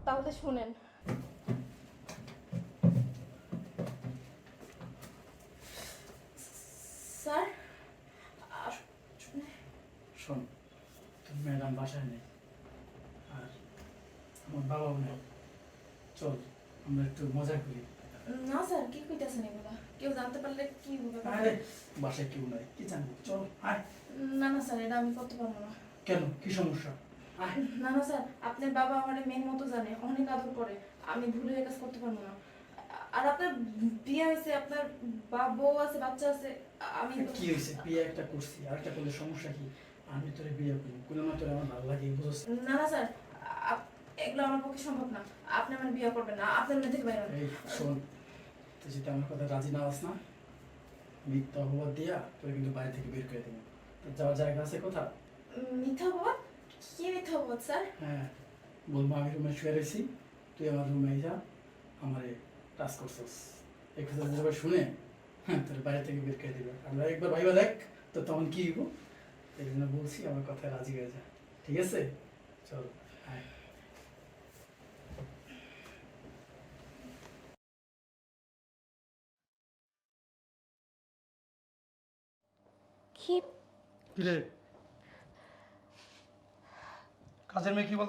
তাহলে শুনেন। স্যার শোন, তোর ম্যাডাম বাসায় নেই আর আমার বাবাও নেই। চল আমরা একটু মজা করি। না স্যার, কি কইতাছেন এগুলা? কেউ জানতে পারলে কি হবে? আরে বাসায় কেউ নাই, কি জানবো? চল আয়। না না স্যার, এটা আমি করতে পারবো না। কেন, কি সমস্যা? আয়। না না স্যার, আপনার বাবা আমার মেয়ের মতো জানে, অনেক আদর করে। আমি ভুলে কাজ করতে পারবো না। আর আপনার বিয়ে হয়েছে, আপনার বউ আছে, বাচ্চা আছে। আমি কি হয়েছে? বিয়ে একটা করছি, আর একটা করলে সমস্যা কি? আমি তোরে বিয়ে করি, কোনো না তোরে আমার ভালো লাগে, বুঝছ? না না স্যার, এগুলো আমার পক্ষে সম্ভব না। আপনি আমার বিয়ে করবেন না, আপনার মেয়ে থেকে বাইরে হন। এই শোন, তুই যদি আমার কথা রাজি না হস না, মিথ্যা অপবাদ দিয়া তোরে কিন্তু বাড়ি থেকে বের করে দেবো। তোর যাওয়ার জায়গা আছে কোথা? মিথ্যা অপবাদ? কি মিথ্যা অপবাদ স্যার? হ্যাঁ, বলবো আমি রুমে শুয়ে রয়েছি, তুই আমার রুমে যা, আমারে টাচ করছিস। এই কথা যেভাবে শুনে, হ্যাঁ, তোর বাইরে থেকে বের করে দিবে। আমরা একবার ভাইবা দেখ তো তখন কি হইব। এই জন্য বলছি আমার কথায় রাজি হয়ে যা, ঠিক আছে? চল আয়। কি? কিরে, কাজের মেয়ে কি বল?